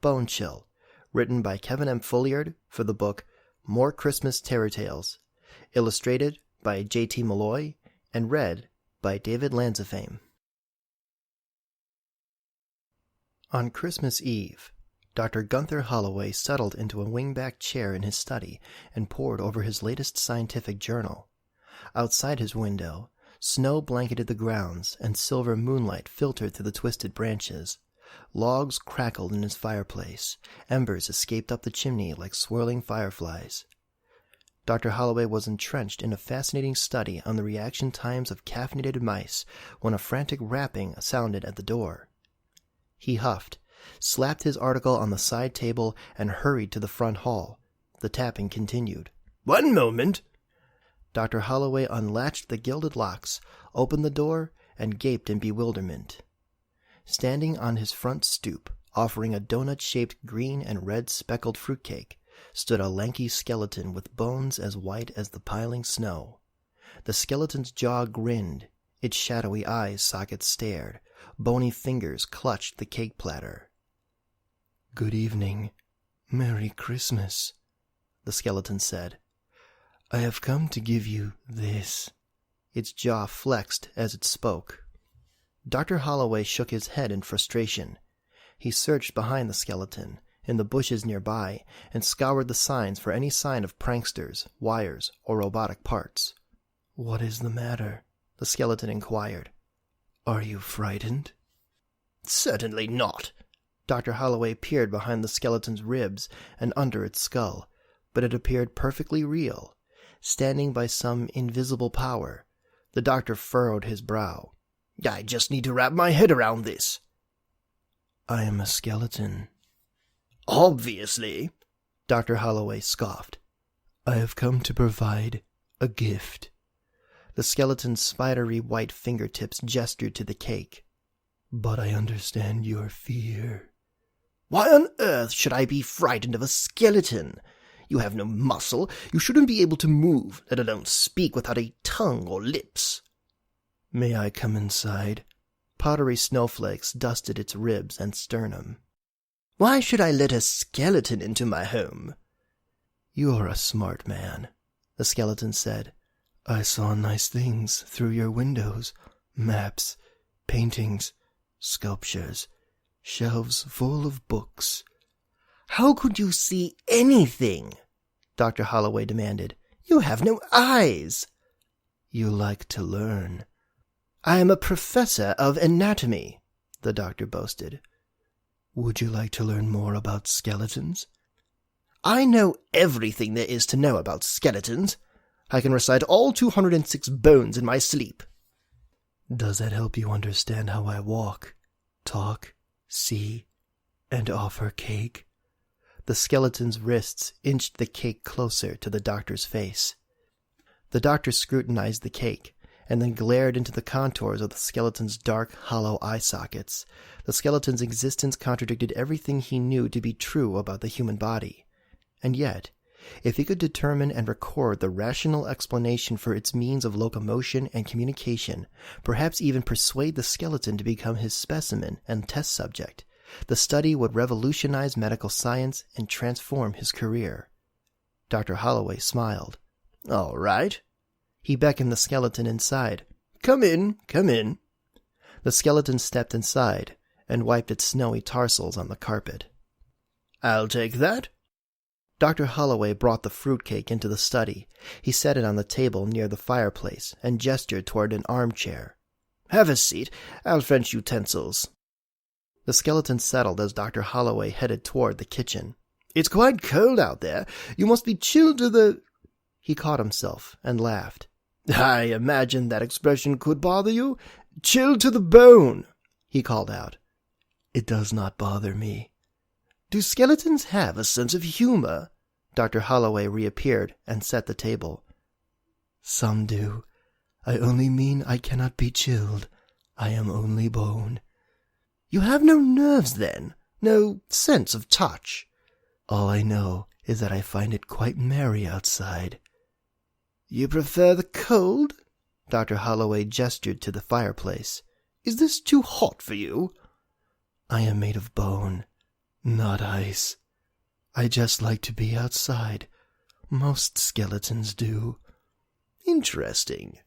Bone Chill, written by Kevin M. Folliard for the book More Christmas Terror Tales, illustrated by J.T. Malloy, and read by David Lanzafame. On Christmas Eve, Dr. Gunther Holloway settled into a wing-back chair in his study and pored over his latest scientific journal. Outside his window, snow blanketed the grounds and silver moonlight filtered through the twisted branches. Logs crackled in his fireplace. Embers escaped up the chimney like swirling fireflies. Dr. Holloway was entrenched in a fascinating study on the reaction times of caffeinated mice when a frantic rapping sounded at the door. He huffed, slapped his article on the side table, and hurried to the front hall. The tapping continued. "One moment!" Dr. Holloway unlatched the gilded locks, opened the door, and gaped in bewilderment. Standing on his front stoop, offering a donut-shaped green and red speckled fruitcake, stood a lanky skeleton with bones as white as the piling snow. The skeleton's jaw grinned, its shadowy eyes sockets stared, bony fingers clutched the cake platter. "Good evening. Merry Christmas," the skeleton said. "I have come to give you this." Its jaw flexed as it spoke. Dr. Holloway shook his head in frustration. He searched behind the skeleton, in the bushes nearby, and scoured the signs for any sign of pranksters, wires, or robotic parts. "What is the matter?" the skeleton inquired. "Are you frightened?" "Certainly not." Dr. Holloway peered behind the skeleton's ribs and under its skull, but it appeared perfectly real. Standing by some invisible power, the doctor furrowed his brow. "I just need to wrap my head around this." "I am a skeleton." "Obviously," Dr. Holloway scoffed. "I have come to provide a gift." The skeleton's spidery white fingertips gestured to the cake. "But I understand your fear." "Why on earth should I be frightened of a skeleton? You have no muscle. You shouldn't be able to move, let alone speak without a tongue or lips." "May I come inside?" Powdery snowflakes dusted its ribs and sternum. "Why should I let a skeleton into my home?" "You are a smart man," the skeleton said. "I saw nice things through your windows. Maps, paintings, sculptures, shelves full of books." "How could you see anything?" Dr. Holloway demanded. "You have no eyes." "You like to learn." "I am a professor of anatomy," the doctor boasted. "Would you like to learn more about skeletons?" "I know everything there is to know about skeletons. I can recite all 206 bones in my sleep." "Does that help you understand how I walk, talk, see, and offer cake?" The skeleton's wrists inched the cake closer to the doctor's face. The doctor scrutinized the cake, and then glared into the contours of the skeleton's dark, hollow eye sockets. The skeleton's existence contradicted everything he knew to be true about the human body. And yet, if he could determine and record the rational explanation for its means of locomotion and communication, perhaps even persuade the skeleton to become his specimen and test subject, the study would revolutionize medical science and transform his career. Dr. Holloway smiled. "All right." He beckoned the skeleton inside. Come in. The skeleton stepped inside and wiped its snowy tarsals on the carpet. "I'll take that." Dr. Holloway brought the fruitcake into the study. He set it on the table near the fireplace and gestured toward an armchair. "Have a seat. I'll fetch utensils." The skeleton settled as Dr. Holloway headed toward the kitchen. "It's quite cold out there. You must be chilled to the—" He caught himself and laughed. "I imagine that expression could bother you. Chilled to the bone," he called out. "It does not bother me." "Do skeletons have a sense of humor?" Dr. Holloway reappeared and set the table. "Some do. I only mean I cannot be chilled. I am only bone." "You have no nerves, then? No sense of touch?" "All I know is that I find it quite merry outside." "You prefer the cold?" Dr. Holloway gestured to the fireplace. "Is this too hot for you?" "I am made of bone. Not ice. I just like to be outside. Most skeletons do. Interesting.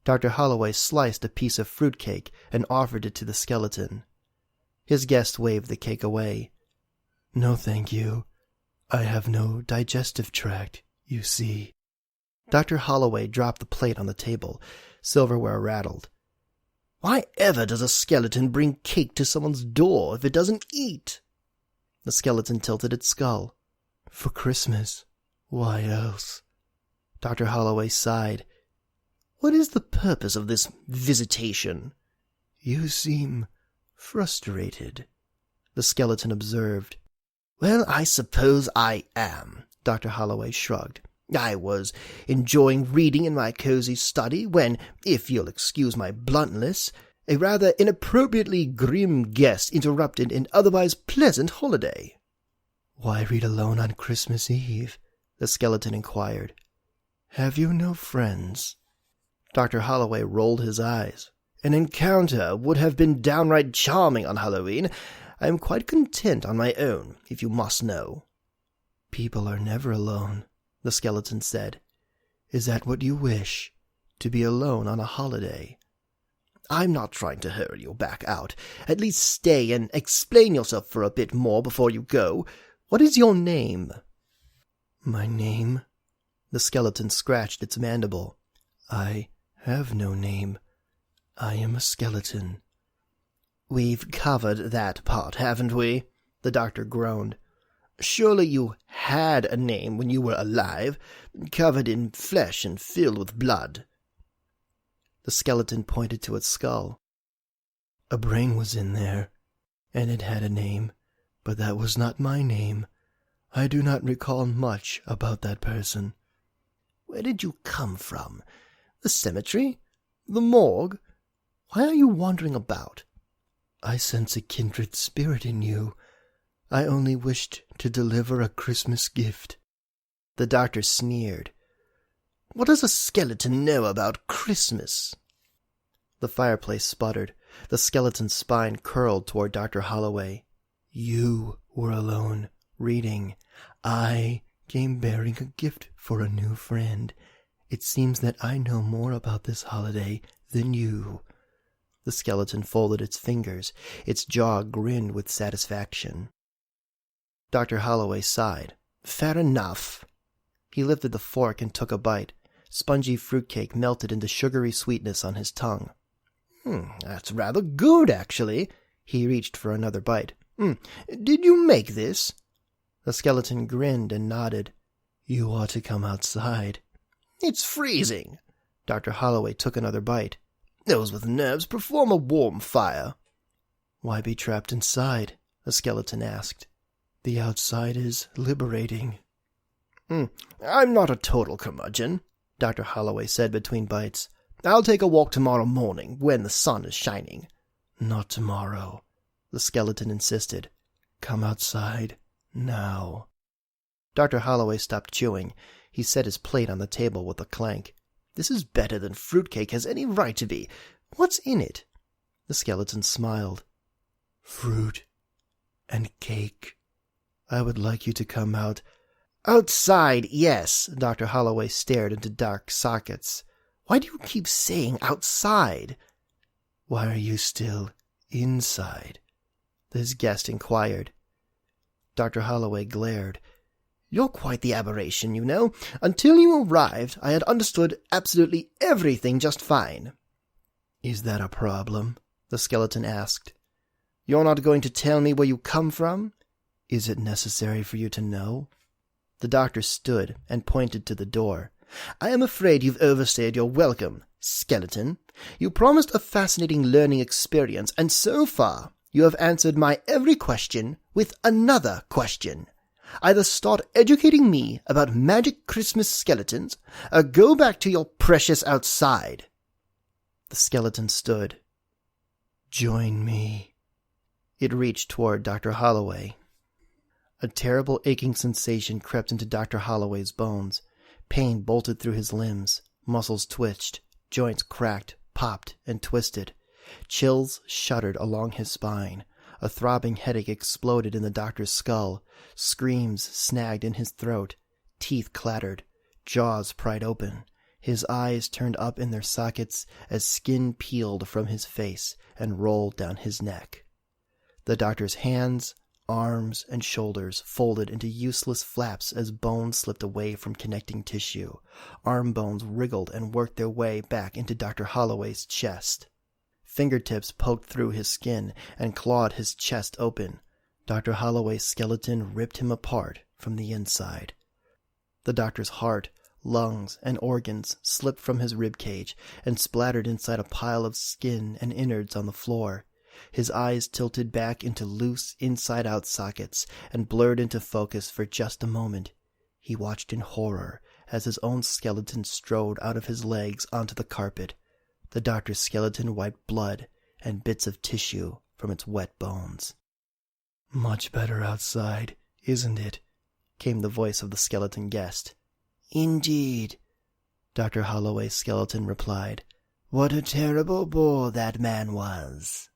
Dr. Holloway sliced a piece of fruitcake and offered it to the skeleton. His guest waved the cake away. No, thank you. I have no digestive tract, you see. Dr. Holloway dropped the plate on the table. Silverware rattled. Why ever does a skeleton bring cake to someone's door if it doesn't eat? The skeleton tilted its skull. For Christmas. Why else? Dr. Holloway sighed. What is the purpose of this visitation? You seem frustrated, the skeleton observed. Well, I suppose I am, Dr. Holloway shrugged. I was enjoying reading in my cozy study when, if you'll excuse my bluntness, a rather inappropriately grim guest interrupted an otherwise pleasant holiday. Why read alone on Christmas Eve? The skeleton inquired. Have you no friends? Dr. Holloway rolled his eyes. An encounter would have been downright charming on Halloween. I am quite content on my own, if you must know. People are never alone, the skeleton said. Is that what you wish? To be alone on a holiday? I'm not trying to hurry you back out. At least stay and explain yourself for a bit more before you go. What is your name? My name? The skeleton scratched its mandible. I have no name. I am a skeleton. We've covered that part, haven't we? The doctor groaned. Surely you had a name when you were alive, covered in flesh and filled with blood. The skeleton pointed to its skull. A brain was in there, and it had a name, but that was not my name. I do not recall much about that person. Where did you come from? The cemetery? The morgue? Why are you wandering about? I sense a kindred spirit in you. I only wished to deliver a Christmas gift. The doctor sneered. What does a skeleton know about Christmas? The fireplace sputtered. The skeleton's spine curled toward Dr. Holloway. You were alone, reading. I came bearing a gift for a new friend. It seems that I know more about this holiday than you. The skeleton folded its fingers. Its jaw grinned with satisfaction. Dr. Holloway sighed. Fair enough. He lifted the fork and took a bite. Spongy fruitcake melted into sugary sweetness on his tongue. That's rather good, actually. He reached for another bite. Did you make this? The skeleton grinned and nodded. You ought to come outside. It's freezing. Dr. Holloway took another bite. Those with nerves perform a warm fire. Why be trapped inside? The skeleton asked. The outside is liberating. I'm not a total curmudgeon, Dr. Holloway said between bites. I'll take a walk tomorrow morning when the sun is shining. Not tomorrow, the skeleton insisted. Come outside, now. Dr. Holloway stopped chewing. He set his plate on the table with a clank. This is better than fruitcake has any right to be. What's in it? The skeleton smiled. Fruit and cake. I would like you to come out. Outside, yes. Dr. Holloway stared into dark sockets. Why do you keep saying outside? Why are you still inside? His guest inquired. Dr. Holloway glared. You're quite the aberration, you know. Until you arrived, I had understood absolutely everything just fine. Is that a problem? The skeleton asked. You're not going to tell me where you come from? Is it necessary for you to know? The doctor stood and pointed to the door. I am afraid you've overstayed your welcome, skeleton. You promised a fascinating learning experience, and so far you have answered my every question with another question. Either start educating me about magic Christmas skeletons, or go back to your precious outside. The skeleton stood. Join me. It reached toward Dr. Holloway. A terrible aching sensation crept into Dr. Holloway's bones. Pain bolted through his limbs. Muscles twitched. Joints cracked, popped, and twisted. Chills shuddered along his spine. A throbbing headache exploded in the doctor's skull. Screams snagged in his throat. Teeth clattered. Jaws pried open. His eyes turned up in their sockets as skin peeled from his face and rolled down his neck. The doctor's hands, arms, and shoulders folded into useless flaps as bones slipped away from connecting tissue. Arm bones wriggled and worked their way back into Dr. Holloway's chest. Fingertips poked through his skin and clawed his chest open. Dr. Holloway's skeleton ripped him apart from the inside. The doctor's heart, lungs, and organs slipped from his ribcage and splattered inside a pile of skin and innards on the floor. His eyes tilted back into loose, inside-out sockets and blurred into focus for just a moment. He watched in horror as his own skeleton strode out of his legs onto the carpet. The doctor's skeleton wiped blood and bits of tissue from its wet bones. "Much better outside, isn't it?" came the voice of the skeleton guest. "Indeed," Dr. Holloway's skeleton replied. "What a terrible bore that man was."